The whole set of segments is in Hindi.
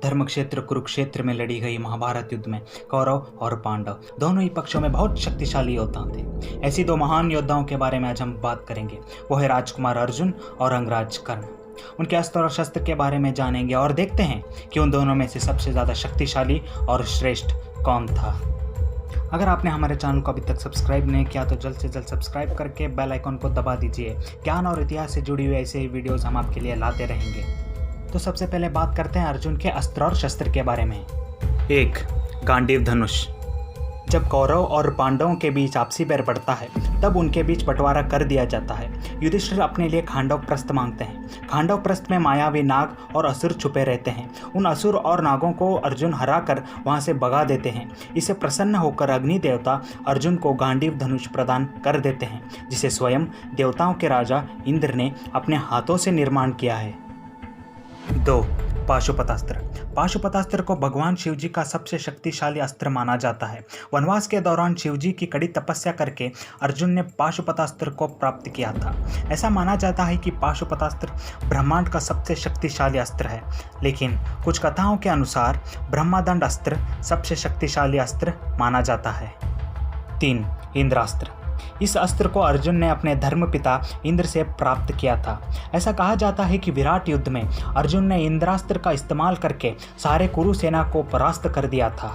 धर्म क्षेत्र कुरुक्षेत्र में लड़ी गई महाभारत युद्ध में कौरव और पांडव दोनों ही पक्षों में बहुत शक्तिशाली योद्धा थे। ऐसी दो महान योद्धाओं के बारे में आज हम बात करेंगे, वो है राजकुमार अर्जुन और अंगराज कर्ण। उनके अस्त्र और शस्त्र के बारे में जानेंगे और देखते हैं कि उन दोनों में से सबसे ज़्यादा शक्तिशाली और श्रेष्ठ कौन था। अगर आपने हमारे चैनल को अभी तक सब्सक्राइब नहीं किया तो जल्द से जल्द सब्सक्राइब करके बेल आइकन को दबा दीजिए। ज्ञान और इतिहास से जुड़ी हुई ऐसे ही वीडियोस हम आपके लिए लाते रहेंगे। तो सबसे पहले बात करते हैं अर्जुन के अस्त्र और शस्त्र के बारे में। 1. गांडीव धनुष। जब कौरव और पांडवों के बीच आपसी बैर बढ़ता है तब उनके बीच बंटवारा कर दिया जाता है। युधिष्ठिर अपने लिए खांडव प्रस्थ मांगते हैं। खांडव प्रस्थ में मायावी नाग और असुर छुपे रहते हैं। उन असुर और नागों को अर्जुन हराकर वहां से भगा देते हैं। इससे प्रसन्न होकर अग्नि देवता अर्जुन को गांडीव धनुष प्रदान कर देते हैं, जिसे स्वयं देवताओं के राजा इंद्र ने अपने हाथों से निर्माण किया है। 2. पाशुपतास्त्र। पाशुपतास्त्र को भगवान शिवजी का सबसे शक्तिशाली अस्त्र माना जाता है। वनवास के दौरान शिवजी की कड़ी तपस्या करके अर्जुन ने पाशुपतास्त्र को प्राप्त किया था। ऐसा माना जाता है कि पाशुपतास्त्र ब्रह्मांड का सबसे शक्तिशाली अस्त्र है, लेकिन कुछ कथाओं के अनुसार ब्रह्मदंड अस्त्र सबसे शक्तिशाली अस्त्र माना जाता है। 3. इंद्रास्त्र। इस अस्त्र को अर्जुन ने अपने धर्मपिता इंद्र से प्राप्त किया था। ऐसा कहा जाता है कि विराट युद्ध में अर्जुन ने इंद्रास्त्र का इस्तेमाल करके सारे कुरु सेना को परास्त कर दिया था।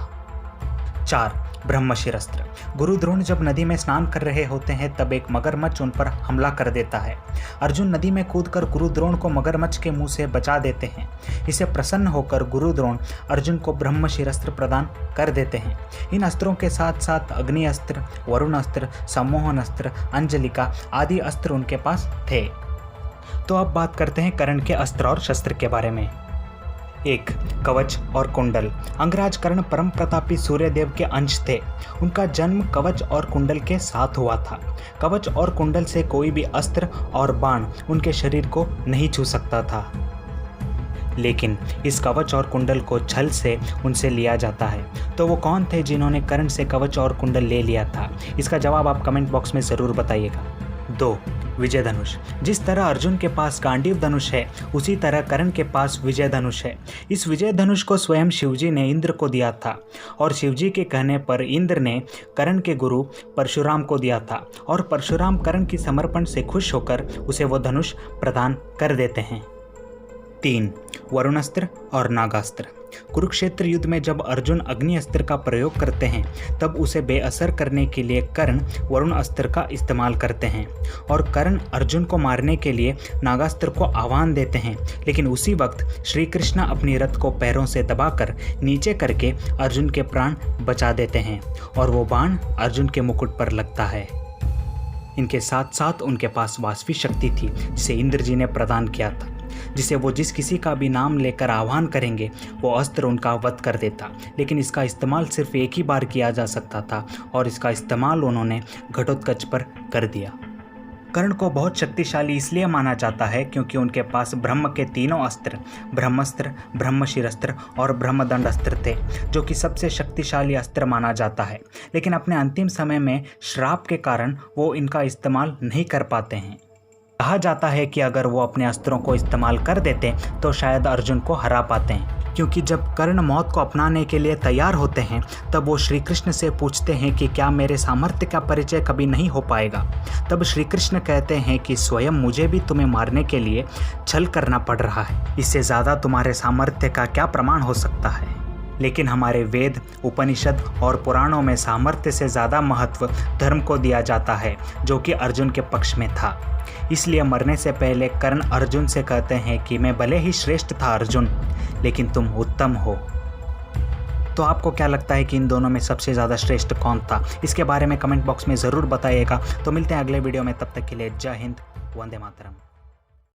4. ब्रह्मशिरस्त्र। गुरु द्रोण जब नदी में स्नान कर रहे होते हैं तब एक मगरमच्छ उन पर हमला कर देता है। अर्जुन नदी में कूदकर गुरु द्रोण को मगरमच्छ के मुंह से बचा देते हैं। इससे प्रसन्न होकर गुरु द्रोण अर्जुन को ब्रह्मशिरस्त्र प्रदान कर देते हैं। इन अस्त्रों के साथ साथ अग्नि अस्त्र, वरुण अस्त्र, सम्मोहन अस्त्र, अंजलिका आदि अस्त्र उनके पास थे। तो अब बात करते हैं कर्ण के अस्त्र और शस्त्र के बारे में। 1. कवच और कुंडल। अंगराज कर्ण परम प्रतापी सूर्यदेव के अंश थे। उनका जन्म कवच और कुंडल के साथ हुआ था। कवच और कुंडल से कोई भी अस्त्र और बाण उनके शरीर को नहीं छू सकता था, लेकिन इस कवच और कुंडल को छल से उनसे लिया जाता है। तो वो कौन थे जिन्होंने कर्ण से कवच और कुंडल ले लिया था? इसका जवाब आप कमेंट बॉक्स में ज़रूर बताइएगा। 2. विजय धनुष। जिस तरह अर्जुन के पास गांडीव धनुष है, उसी तरह कर्ण के पास विजय धनुष है। इस विजय धनुष को स्वयं शिवजी ने इंद्र को दिया था और शिवजी के कहने पर इंद्र ने कर्ण के गुरु परशुराम को दिया था और परशुराम कर्ण की समर्पण से खुश होकर उसे वो धनुष प्रदान कर देते हैं। 3. वरुणास्त्र और नागास्त्र। कुरुक्षेत्र युद्ध में जब अर्जुन अग्नि अस्त्र का प्रयोग करते हैं तब उसे बेअसर करने के लिए कर्ण वरुण अस्त्र का इस्तेमाल करते हैं और कर्ण अर्जुन को मारने के लिए नागास्त्र को आह्वान देते हैं। लेकिन उसी वक्त श्री कृष्ण अपनी रथ को पैरों से दबाकर नीचे करके अर्जुन के प्राण बचा देते हैं और वो बाण अर्जुन के मुकुट पर लगता है। इनके साथ साथ उनके पास वासवी शक्ति थी जिसे इंद्र जी ने प्रदान किया था, जिसे वो जिस किसी का भी नाम लेकर आह्वान करेंगे वो अस्त्र उनका वध कर देता। लेकिन इसका इस्तेमाल सिर्फ एक ही बार किया जा सकता था और इसका इस्तेमाल उन्होंने घटोत्कच पर कर दिया। कर्ण को बहुत शक्तिशाली इसलिए माना जाता है क्योंकि उनके पास ब्रह्म के तीनों अस्त्र ब्रह्मस्त्र, ब्रह्मशिरस्त्र और ब्रह्मदंड अस्त्र थे, जो कि सबसे शक्तिशाली अस्त्र माना जाता है। लेकिन अपने अंतिम समय में श्राप के कारण वो इनका इस्तेमाल नहीं कर पाते हैं। कहा जाता है कि अगर वो अपने अस्त्रों को इस्तेमाल कर देते तो शायद अर्जुन को हरा पाते हैं, क्योंकि जब कर्ण मौत को अपनाने के लिए तैयार होते हैं तब वो श्री कृष्ण से पूछते हैं कि क्या मेरे सामर्थ्य का परिचय कभी नहीं हो पाएगा। तब श्री कृष्ण कहते हैं कि स्वयं मुझे भी तुम्हें मारने के लिए छल करना पड़ रहा है, इससे ज़्यादा तुम्हारे सामर्थ्य का क्या प्रमाण हो सकता है। लेकिन हमारे वेद, उपनिषद और पुराणों में सामर्थ्य से ज़्यादा महत्व धर्म को दिया जाता है, जो कि अर्जुन के पक्ष में था। इसलिए मरने से पहले कर्ण अर्जुन से कहते हैं कि मैं भले ही श्रेष्ठ था अर्जुन, लेकिन तुम उत्तम हो। तो आपको क्या लगता है कि इन दोनों में सबसे ज़्यादा श्रेष्ठ कौन था? इसके बारे में कमेंट बॉक्स में ज़रूर बताइएगा। तो मिलते हैं अगले वीडियो में, तब तक के लिए जय हिंद, वंदे मातरम।